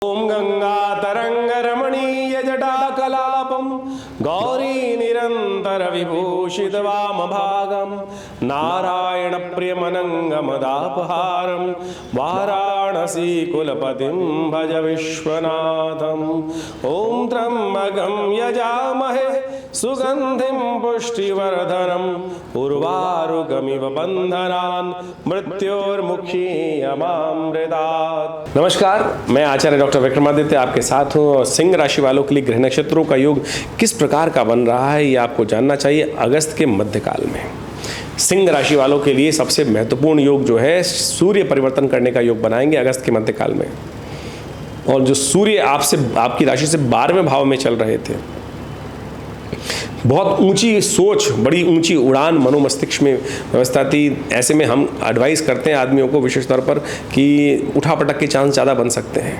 ओम गंगा तरंग रमणीय जटाकलापम गौरी निरंतर विभूषित वाम भागम नारायण प्रियमनंगमदापहारम वाराणसी कुलपतिम भज विश्वनाथम। ओम त्र्यंबकं यजामहे सुगंधिं पुष्टिवर्धनम उर्वारुकमिव बंधनान् मृत्योर्मुक्षीयमामृतात्। नमस्कार, मैं आचार्य डॉक्टर विक्रमादित्य आपके साथ हूँ और सिंह राशि वालों के लिए ग्रह नक्षत्रों का योग किस प्रकार का बन रहा है ये आपको जानना चाहिए। अगस्त के मध्यकाल में सिंह राशि वालों के लिए सबसे महत्वपूर्ण योग जो है सूर्य परिवर्तन करने का योग बनाएंगे अगस्त के मध्यकाल में। और जो सूर्य आपकी राशि से 12वें भाव में चल रहे थे, बहुत ऊंची सोच, बड़ी ऊंची उड़ान मनोमस्तिष्क में व्यवस्था थी। ऐसे में हम एडवाइस करते हैं आदमियों को विशेष तौर पर कि उठापटक के चांस ज़्यादा बन सकते हैं।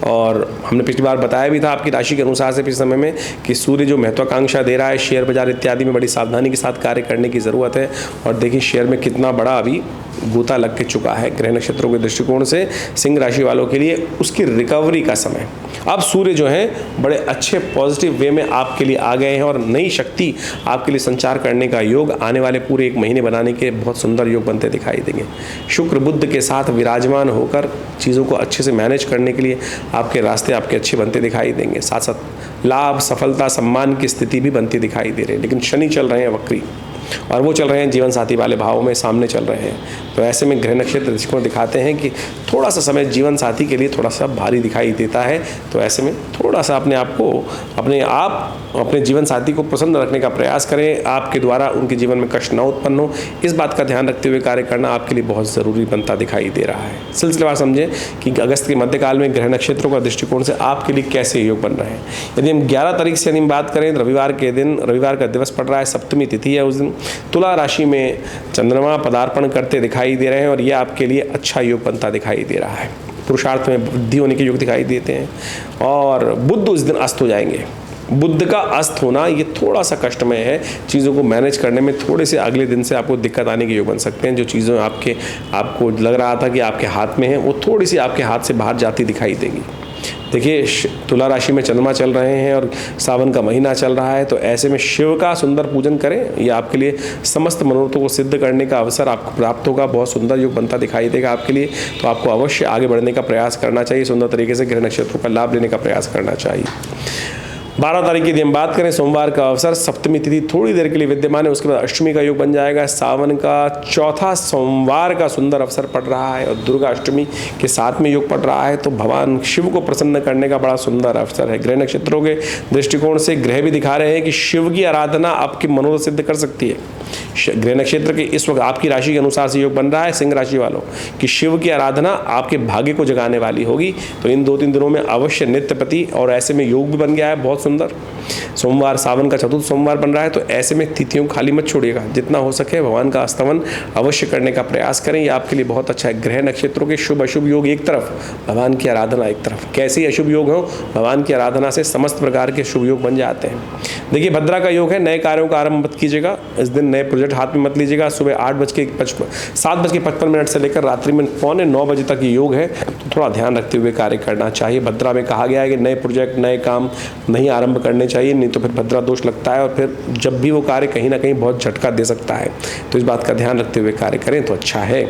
और हमने पिछली बार बताया भी था आपकी राशि के अनुसार से पिछले समय में कि सूर्य जो महत्वाकांक्षा दे रहा है, शेयर बाजार इत्यादि में बड़ी सावधानी के साथ कार्य करने की ज़रूरत है। और देखिए शेयर में कितना बड़ा अभी गोता लग के चुका है। ग्रह नक्षत्रों के दृष्टिकोण से सिंह राशि वालों के लिए उसकी रिकवरी का समय। अब सूर्य जो है बड़े अच्छे पॉजिटिव वे में आपके लिए आ गए हैं और नई शक्ति आपके लिए संचार करने का योग आने वाले पूरे 1 महीने बनाने के बहुत सुंदर योग बनते दिखाई देंगे। शुक्र बुध के साथ विराजमान होकर चीज़ों को अच्छे से मैनेज करने के लिए आपके रास्ते आपके अच्छे बनते दिखाई देंगे। साथ साथ लाभ, सफलता, सम्मान की स्थिति भी बनती दिखाई दे रही है। लेकिन शनि चल रहे हैं वक्री और वो चल रहे हैं जीवन साथी वाले भाव में सामने चल रहे हैं। तो ऐसे में ग्रह नक्षत्र दृष्टिकोण दिखाते हैं कि थोड़ा सा समय जीवन साथी के लिए थोड़ा सा भारी दिखाई देता है। तो ऐसे में थोड़ा सा अपने जीवन साथी को प्रसन्न रखने का प्रयास करें। आपके द्वारा उनके जीवन में कष्ट न उत्पन्न हो, इस बात का ध्यान रखते हुए कार्य करना आपके लिए बहुत ज़रूरी बनता दिखाई दे रहा है। सिलसिलेवार समझें कि अगस्त के मध्यकाल में ग्रह नक्षत्रों का दृष्टिकोण से आपके लिए कैसे योग बन रहे हैं। यदि हम 11 तारीख से बात करें, रविवार का दिवस पड़ रहा है, सप्तमी तिथि है उस दिन। तुला राशि में चंद्रमा पदार्पण करते दिखाई दे रहे हैं और यह आपके लिए अच्छा योग बनता दिखाई दे रहा है। पुरुषार्थ में वृद्धि होने के योग दिखाई देते हैं और बुध उस दिन अस्त हो जाएंगे। बुध का अस्त होना ये थोड़ा सा कष्टमय है। चीज़ों को मैनेज करने में थोड़े से अगले दिन से आपको दिक्कत आने के योग बन सकते हैं। जो चीज़ें आपको लग रहा था कि आपके हाथ में है, वो थोड़ी सी आपके हाथ से बाहर जाती दिखाई देगी। देखिए तुला राशि में चंद्रमा चल रहे हैं और सावन का महीना चल रहा है। तो ऐसे में शिव का सुंदर पूजन करें, ये आपके लिए समस्त मनोरथों को सिद्ध करने का अवसर आपको प्राप्त होगा। बहुत सुंदर योग बनता दिखाई देगा आपके लिए। तो आपको अवश्य आगे बढ़ने का प्रयास करना चाहिए, सुंदर तरीके से ग्रह नक्षत्रों का लाभ लेने का प्रयास करना चाहिए। 12 तारीख की हम बात करें, सोमवार का अवसर, सप्तमी तिथि थोड़ी देर के लिए विद्यमान है, उसके बाद अष्टमी का योग बन जाएगा। सावन का चौथा सोमवार का सुंदर अवसर पड़ रहा है और दुर्गा अष्टमी के साथ में योग पड़ रहा है। तो भगवान शिव को प्रसन्न करने का बड़ा सुंदर अवसर है। ग्रह नक्षत्रों के दृष्टिकोण से ग्रह भी दिखा रहे हैं कि शिव की आराधना आपकी मनोरथ सिद्ध कर सकती है। ग्रह नक्षत्र के इस वक्त आपकी राशि के अनुसार से योग बन रहा है सिंह राशि वालों कि शिव की आराधना आपके भाग्य को जगाने वाली होगी। तो इन 2-3 दिनों में अवश्य नित्यपति और ऐसे में योग भी बन गया है बहुत सुंदर। सोमवार सावन का चतुर्थ सोमवार बन रहा है। तो ऐसे में तिथियों खाली मत छोड़िएगा, जितना हो सके भगवान का स्तवन अवश्य करने का प्रयास करें। ये आपके लिए बहुत अच्छा है। ग्रह नक्षत्रों के शुभ अशुभ योग एक तरफ, भगवान की आराधना एक तरफ। कैसे ही अशुभ योग हो, भगवान की आराधना से समस्त प्रकार के शुभ योग बन जाते हैं। देखिए भद्रा का योग है, नए कार्यों का आरंभ मत कीजिएगा इस दिन, नए प्रोजेक्ट हाथ में मत लीजिएगा। सुबह 7:55 से लेकर रात्रि में 8:45 बजे तक ये योग है। तो थोड़ा ध्यान रखते हुए कार्य करना चाहिए। भद्रा में कहा गया है कि नए प्रोजेक्ट, नए काम नहीं आरंभ करने चाहिए, नहीं तो फिर भद्रा दोष लगता है और फिर जब भी वो कार्य कहीं ना कहीं बहुत झटका दे सकता है। तो इस बात का ध्यान रखते हुए कार्य करें तो अच्छा है।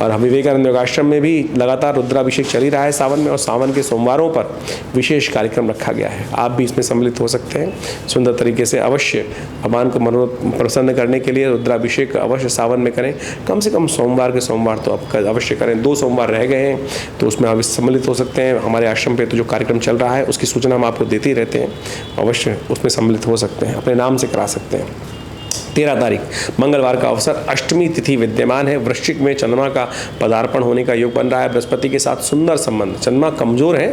और हम विवेकानंद योगाश्रम में भी लगातार रुद्राभिषेक चल ही रहा है सावन में, और सावन के सोमवारों पर विशेष कार्यक्रम रखा गया है। आप भी इसमें सम्मिलित हो सकते हैं। सुंदर तरीके से अवश्य भगवान को मनोरथ प्रसन्न करने के लिए रुद्राभिषेक अवश्य सावन में करें। कम से कम सोमवार के सोमवार तो आप अवश्य करें। 2 सोमवार रह गए हैं तो उसमें आप सम्मिलित हो सकते हैं। हमारे आश्रम पे तो जो कार्यक्रम चल रहा है उसकी सूचना हम आपको देते ही रहते हैं, अवश्य उसमें सम्मिलित हो सकते हैं, अपने नाम से करा सकते हैं। 13 तारीख मंगलवार का अवसर, अष्टमी तिथि विद्यमान है। वृश्चिक में चंद्रमा का पदार्पण होने का योग बन रहा है। बृहस्पति के साथ सुंदर संबंध। चंद्रमा कमजोर है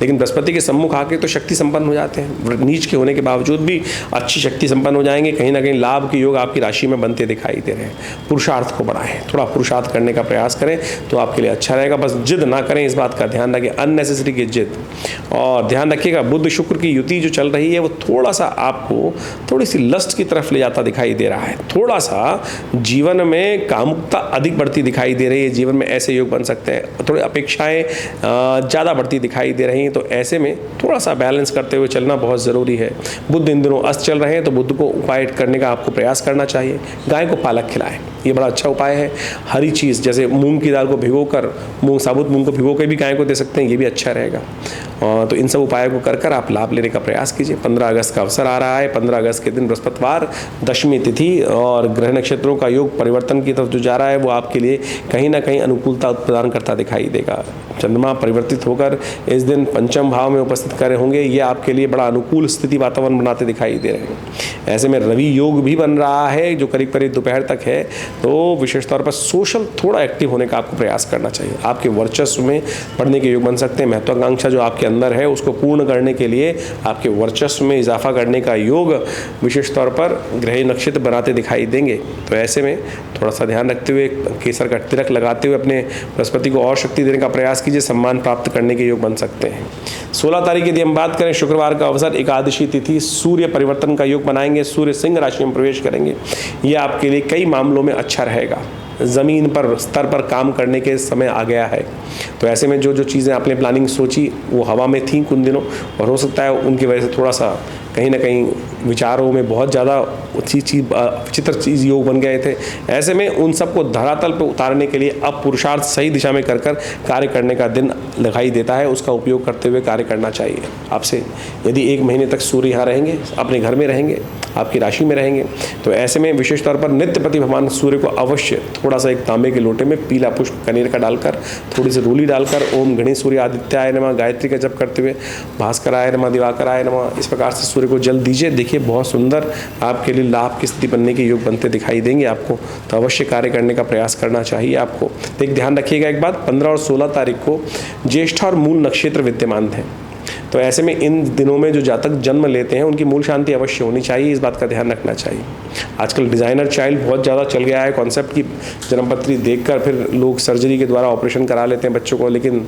लेकिन बृहस्पति के सम्मुख आके तो शक्ति संपन्न हो जाते हैं। नीच के होने के बावजूद भी अच्छी शक्ति संपन्न हो जाएंगे। कहीं ना कहीं लाभ के योग आपकी राशि में बनते दिखाई दे रहे हैं। पुरुषार्थ को बढ़ाएं, थोड़ा पुरुषार्थ करने का प्रयास करें तो आपके लिए अच्छा रहेगा। बस जिद ना करें, इस बात का ध्यान रखें, अननेसेसरी की जिद। और ध्यान रखिएगा बुध शुक्र की युति जो चल रही है वो थोड़ा सा आपको थोड़ी सी लस्ट की तरफ ले जाता दिखाई दे दे रहा है। थोड़ा सा जीवन में कामुकता अधिक बढ़ती दिखाई दे रही है, जीवन में ऐसे योग बन सकते हैं, थोड़ी अपेक्षाएं ज़्यादा बढ़ती दिखाई दे रही हैं। तो ऐसे में थोड़ा सा बैलेंस करते हुए चलना बहुत ज़रूरी है। बुध इन दिनों अस्त चल रहे हैं, तो बुध को उपाय करने का आपको प्रयास करना चाहिए। गाय को पालक खिलाएं, ये बड़ा अच्छा उपाय है। हरी चीज़ जैसे मूंग की दाल को भिगोकर, साबुत मूंग को भिगो के भी गाय को दे सकते हैं, ये भी अच्छा रहेगा। तो इन सब उपायों को कर आप लाभ लेने का प्रयास कीजिए। 15 अगस्त का अवसर आ रहा है। 15 अगस्त के दिन बृहस्पतिवार, दशमी तिथि और ग्रह नक्षत्रों का योग परिवर्तन की तरफ जो जा रहा है वो आपके लिए कहीं ना कहीं अनुकूलता प्रदान करता दिखाई देगा। चंद्रमा परिवर्तित होकर इस दिन पंचम भाव में उपस्थित कर होंगे, ये आपके लिए बड़ा अनुकूल स्थिति वातावरण बनाते दिखाई दे रहे हैं। ऐसे में रवि योग भी बन रहा है जो करीब करीब दोपहर तक है। तो विशेष तौर पर सोशल थोड़ा एक्टिव होने का आपको प्रयास करना चाहिए। आपके वर्चस्व में बढ़ने के योग बन सकते हैं। महत्वाकांक्षा जो आपके अंदर है उसको पूर्ण करने के लिए आपके वर्चस्व में इजाफा करने का योग विशेष तौर पर ग्रह नक्षत्र बनाते दिखाई देंगे। तो ऐसे में थोड़ा सा ध्यान रखते हुए, केसर का तिलक लगाते हुए अपने बृहस्पति को और शक्ति देने का प्रयास कीजिए। सम्मान प्राप्त करने के योग बन सकते हैं। 16 तारीख यदि हम बात करें, शुक्रवार का अवसर, एकादशी तिथि, सूर्य परिवर्तन का योग बनाएंगे। सूर्य सिंह राशि में प्रवेश करेंगे। ये आपके लिए कई मामलों में अच्छा रहेगा। ज़मीन पर स्तर पर काम करने के समय आ गया है। तो ऐसे में जो जो चीज़ें आपने प्लानिंग सोची वो हवा में थी कुछ दिनों, और हो सकता है उनकी वजह से थोड़ा सा कहीं ना कहीं विचारों में बहुत ज़्यादा विचित्र चीज़ योग बन गए थे। ऐसे में उन सबको धरातल पर उतारने के लिए अब पुरुषार्थ सही दिशा में कर कार्य करने का दिन दिखाई देता है। उसका उपयोग करते हुए कार्य करना चाहिए आपसे। यदि 1 महीने तक सूर्य यहाँ रहेंगे, अपने घर में रहेंगे, आपकी राशि में रहेंगे, तो ऐसे में विशेष तौर पर नित्य प्रति भगवान सूर्य को अवश्य थोड़ा सा एक तांबे के लोटे में पीला पुष्प कनेर का डालकर, थोड़ी सी रूली डालकर ओम गणेश सूर्य आदित्याय नमः गायत्री का जप करते हुए भास्कराय नमः दिवाकराय नमः इस प्रकार से सूर्य को जल दीजिए। देखिए बहुत सुंदर आपके लिए लाभ की स्थिति बनने के योग बनते दिखाई देंगे आपको। तो अवश्य कार्य करने का प्रयास करना चाहिए आपको। तो एक ध्यान रखिएगा एक बात, 15 और 16 तारीख को ज्येष्ठ और मूल नक्षत्र विद्यमान हैं। तो ऐसे में इन दिनों में जो जातक जन्म लेते हैं उनकी मूल शांति अवश्य होनी चाहिए, इस बात का ध्यान रखना चाहिए। आजकल डिज़ाइनर चाइल्ड बहुत ज़्यादा चल गया है कॉन्सेप्ट की, जन्मपत्री देखकर फिर लोग सर्जरी के द्वारा ऑपरेशन करा लेते हैं बच्चों को, लेकिन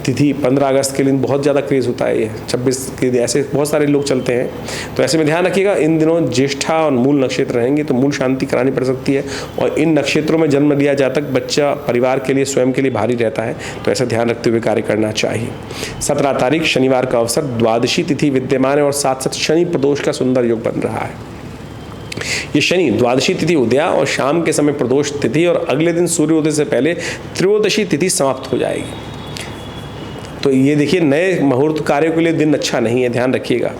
तिथि 15 अगस्त के दिन बहुत ज़्यादा क्रेज़ होता है। ये 26 के ऐसे बहुत सारे लोग चलते हैं। तो ऐसे में ध्यान रखिएगा, इन दिनों ज्येष्ठा और मूल नक्षत्र रहेंगे तो मूल शांति करानी पड़ सकती है। और इन नक्षत्रों में जन्म लिया जातक बच्चा परिवार के लिए, स्वयं के लिए भारी रहता है। तो ऐसा ध्यान रखते हुए कार्य करना चाहिए। 17 तारीख शनिवार का अवसर, द्वादशी तिथि विद्यमान है और साथ साथ शनि प्रदोष का सुंदर योग बन रहा है। ये शनि द्वादशी तिथि उदया और शाम के समय प्रदोष तिथि और अगले दिन सूर्योदय से पहले त्रयोदशी तिथि समाप्त हो जाएगी। तो ये देखिए नए मुहूर्त कार्यों के लिए दिन अच्छा नहीं है, ध्यान रखिएगा।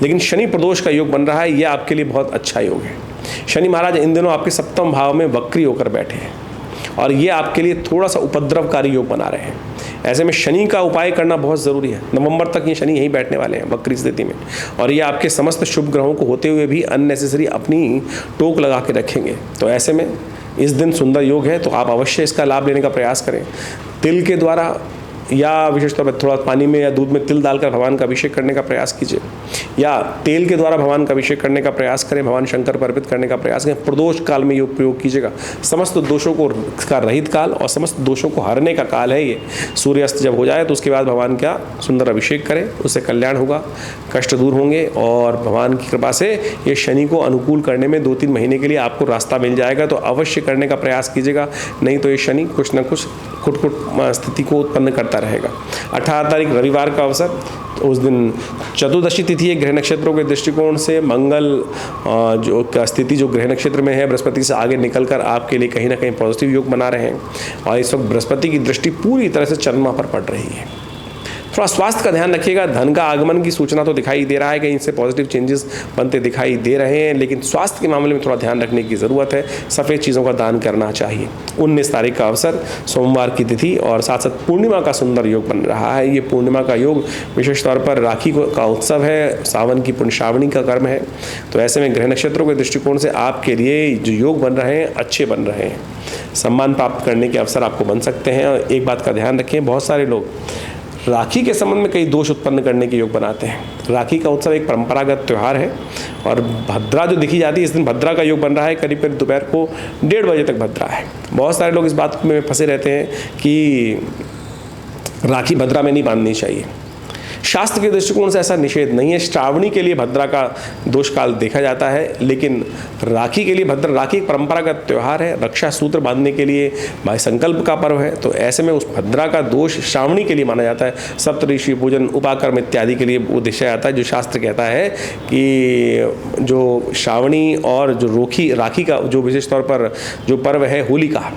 लेकिन शनि प्रदोष का योग बन रहा है, ये आपके लिए बहुत अच्छा योग है। शनि महाराज इन दिनों आपके सप्तम भाव में वक्री होकर बैठे हैं और ये आपके लिए थोड़ा सा उपद्रवकारी योग बना रहे हैं। ऐसे में शनि का उपाय करना बहुत ज़रूरी है। नवंबर तक ये शनि यहीं बैठने वाले हैं वक्री स्थिति में, और ये आपके समस्त शुभ ग्रहों को होते हुए भी अननेसेसरी अपनी टोक लगा के रखेंगे। तो ऐसे में इस दिन सुंदर योग है, तो आप अवश्य इसका लाभ लेने का प्रयास करें। तिल के द्वारा या विशेष तौर पर थोड़ा पानी में या दूध में तिल डालकर भगवान का अभिषेक करने का प्रयास कीजिए, या तेल के द्वारा भगवान का अभिषेक करने का प्रयास करें, भगवान शंकर पर अर्पित करने का प्रयास करें। प्रदोष काल में योग प्रयोग कीजिएगा। समस्त दोषों को का रहित काल और समस्त दोषों को हरने का काल है ये। सूर्यास्त जब हो जाए तो उसके बाद भगवान का सुंदर अभिषेक करें, उससे कल्याण होगा, कष्ट दूर होंगे और भगवान की कृपा से ये शनि को अनुकूल करने में 2-3 महीने के लिए आपको रास्ता मिल जाएगा। तो अवश्य करने का प्रयास कीजिएगा, नहीं तो ये शनि कुछ न कुछ कुट स्थिति को उत्पन्न करता रहेगा। 18 तारीख रविवार का अवसर, तो उस दिन चतुर्दशी तिथि है। ग्रह नक्षत्रों के दृष्टिकोण से मंगल जो स्थिति जो ग्रह नक्षत्र में है बृहस्पति से आगे निकलकर आपके लिए कहीं ना कहीं पॉजिटिव योग बना रहे हैं, और इस वक्त बृहस्पति की दृष्टि पूरी तरह से चंद्रमा पर पड़ रही है। थोड़ा स्वास्थ्य का ध्यान रखिएगा। धन का आगमन की सूचना तो दिखाई दे रहा है, कहीं से पॉजिटिव चेंजेस बनते दिखाई दे रहे हैं, लेकिन स्वास्थ्य के मामले में थोड़ा ध्यान रखने की ज़रूरत है। सफ़ेद चीज़ों का दान करना चाहिए। 19 तारीख का अवसर, सोमवार की तिथि और साथ साथ पूर्णिमा का सुंदर योग बन रहा है। ये पूर्णिमा का योग विशेष तौर पर राखी का उत्सव है, सावन की पुण्यश्रावणी का कर्म है। तो ऐसे में ग्रह नक्षत्रों के दृष्टिकोण से आपके लिए जो योग बन रहे हैं अच्छे बन रहे हैं। सम्मान प्राप्त करने के अवसर आपको बन सकते हैं। और एक बात का ध्यान रखें, बहुत सारे लोग राखी के संबंध में कई दोष उत्पन्न करने के योग बनाते हैं। राखी का उत्सव एक परंपरागत त्यौहार है और भद्रा जो दिखी जाती है, इस दिन भद्रा का योग बन रहा है। करीब करीब दोपहर को 1:30 बजे तक भद्रा है। बहुत सारे लोग इस बात में फंसे रहते हैं कि राखी भद्रा में नहीं बांधनी चाहिए, शास्त्र के दृष्टिकोण से ऐसा निषेध नहीं है। श्रावणी के लिए भद्रा का दोष काल देखा जाता है, लेकिन राखी के लिए राखी एक परंपरागत त्यौहार है, रक्षा सूत्र बांधने के लिए भाई संकल्प का पर्व है, तो ऐसे में उस भद्रा का दोष श्रावणी के लिए माना जाता है। सप्तऋषि पूजन, उपाकर्म इत्यादि के लिए वो दिशा जाता है, जो शास्त्र कहता है कि जो श्रावणी और जो राखी का जो विशेष तौर पर जो पर्व है होली का,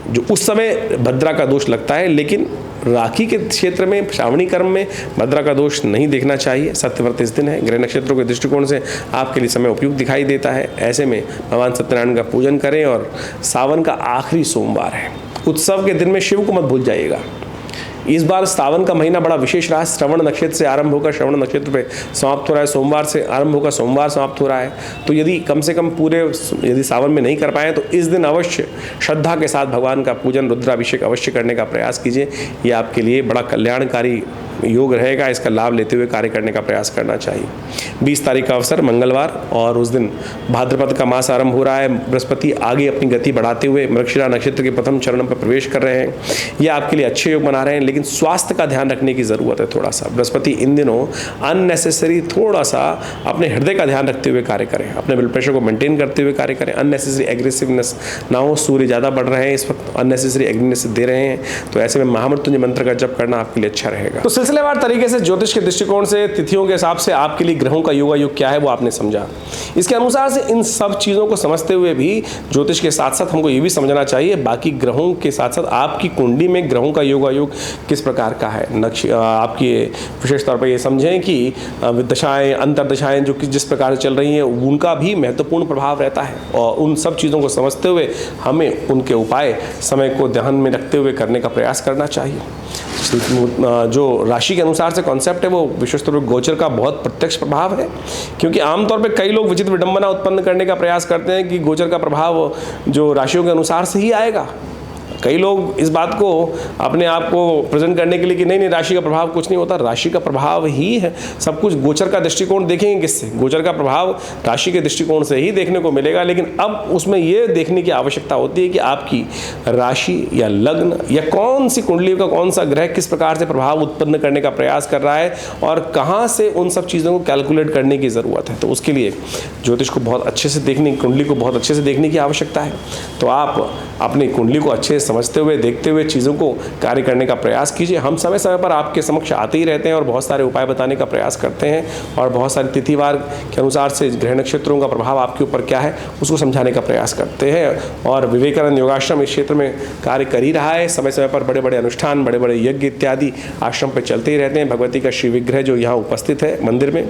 जो उस समय भद्रा का दोष लगता है, लेकिन राखी के क्षेत्र में श्रावणी कर्म में भद्रा का दोष नहीं देखना चाहिए। सत्यव्रत इस दिन है, ग्रह नक्षत्रों के दृष्टिकोण से आपके लिए समय उपयुक्त दिखाई देता है। ऐसे में भगवान सत्यनारायण का पूजन करें, और सावन का आखिरी सोमवार है, उत्सव के दिन में शिव को मत भूल जाइएगा। इस बार सावन का महीना बड़ा विशेष रहा। श्रवण नक्षत्र से आरंभ होकर श्रवण नक्षत्र पे समाप्त हो रहा है, सोमवार से आरंभ होकर सोमवार समाप्त हो रहा है। तो यदि कम से कम यदि सावन में नहीं कर पाए तो इस दिन अवश्य श्रद्धा के साथ भगवान का पूजन, रुद्राभिषेक अवश्य करने का प्रयास कीजिए। ये आपके लिए बड़ा कल्याणकारी योग रहेगा, इसका लाभ लेते हुए कार्य करने का प्रयास करना चाहिए। 20 तारीख का अवसर मंगलवार, और उस दिन भाद्रपद का मास आरंभ हो रहा है। बृहस्पति आगे अपनी गति बढ़ाते हुए मृगशिरा नक्षत्र के प्रथम चरण पर प्रवेश कर रहे हैं। ये आपके लिए अच्छे योग बना रहे हैं, लेकिन स्वास्थ्य का ध्यान रखने की ज़रूरत है थोड़ा सा। बृहस्पति इन दिनों अननेसेसरी थोड़ा सा अपने हृदय का ध्यान रखते हुए कार्य करें, अपने ब्लड प्रेशर को मेंटेन करते हुए कार्य करें, अननेसेसरी एग्रेसिवनेस ना हो। सूर्य ज़्यादा बढ़ रहे हैं इस वक्त, अननेसेसरी एग्रेसिवनेस दे रहे हैं, तो ऐसे में महामृत्युंजय मंत्र का जप करना आपके लिए अच्छा रहेगा। तो सिलसिलेवार तरीके से ज्योतिष के दृष्टिकोण से तिथियों के हिसाब से आपके लिए ग्रहों का योगायोग क्या है वो आपने समझा। इसके अनुसार से इन सब चीज़ों को समझते हुए भी ज्योतिष के साथ साथ हमको ये भी समझना चाहिए बाकी ग्रहों के साथ साथ आपकी कुंडली में ग्रहों का योगायोग किस प्रकार का है। आपकी विशेष तौर पर ये समझें कि दशाएं, अंतर्दशाएं जो कि जिस प्रकार से चल रही हैं उनका भी महत्वपूर्ण प्रभाव रहता है, और उन सब चीज़ों को समझते हुए हमें उनके उपाय समय को ध्यान में रखते हुए करने का प्रयास करना चाहिए। जो राशि के अनुसार से कॉन्सेप्ट है वो विशेष तौर पर गोचर का बहुत प्रत्यक्ष प्रभाव है, क्योंकि आमतौर पे कई लोग विचित्र विडंबना उत्पन्न करने का प्रयास करते हैं कि गोचर का प्रभाव जो राशियों के अनुसार से ही आएगा। कई लोग इस बात को अपने आप को प्रेजेंट करने के लिए कि नहीं राशि का प्रभाव कुछ नहीं होता, राशि का प्रभाव ही है सब कुछ। गोचर का दृष्टिकोण देखेंगे किससे? गोचर का प्रभाव राशि के दृष्टिकोण से ही देखने को मिलेगा, लेकिन अब उसमें ये देखने की आवश्यकता होती है कि आपकी राशि या लग्न या कौन सी कुंडली का कौन सा ग्रह किस प्रकार से प्रभाव उत्पन्न करने का प्रयास कर रहा है, और कहाँ से उन सब चीज़ों को कैलकुलेट करने की ज़रूरत है। तो उसके लिए ज्योतिष को बहुत अच्छे से देखने, कुंडली को बहुत अच्छे से देखने की आवश्यकता है। तो आप अपनी कुंडली को अच्छे से समझते हुए, देखते हुए चीज़ों को कार्य करने का प्रयास कीजिए। हम समय समय पर आपके समक्ष आते ही रहते हैं और बहुत सारे उपाय बताने का प्रयास करते हैं, और बहुत सारी तिथिवार के अनुसार से ग्रह नक्षत्रों का प्रभाव आपके ऊपर क्या है उसको समझाने का प्रयास करते हैं। और विवेकानंद योगाश्रम इस क्षेत्र में कार्य कर ही रहा है। समय समय पर बड़े बड़े अनुष्ठान, बड़े बड़े यज्ञ इत्यादि आश्रम पर चलते ही रहते हैं। भगवती का श्री विग्रह जो यहाँ उपस्थित है मंदिर में,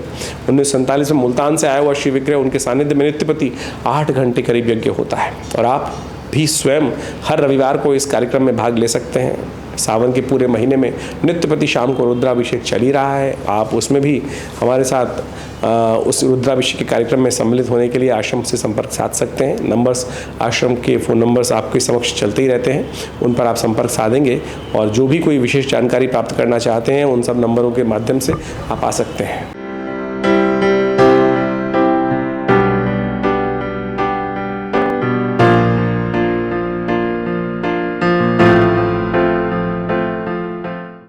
1947 में मुल्तान से आया हुआ श्री विग्रह, उनके सानिध्य में नित्य प्रति 8 घंटे करीब यज्ञ होता है, और आप भी स्वयं हर रविवार को इस कार्यक्रम में भाग ले सकते हैं। सावन के पूरे महीने में नित्य प्रति शाम को रुद्राभिषेक चल ही रहा है। आप उसमें भी हमारे साथ उस रुद्राभिषेक के कार्यक्रम में सम्मिलित होने के लिए आश्रम से संपर्क साध सकते हैं। नंबर्स, आश्रम के फ़ोन नंबर्स आपके समक्ष चलते ही रहते हैं, उन पर आप संपर्क साधेंगे, और जो भी कोई विशेष जानकारी प्राप्त करना चाहते हैं उन सब नंबरों के माध्यम से आप आ सकते हैं।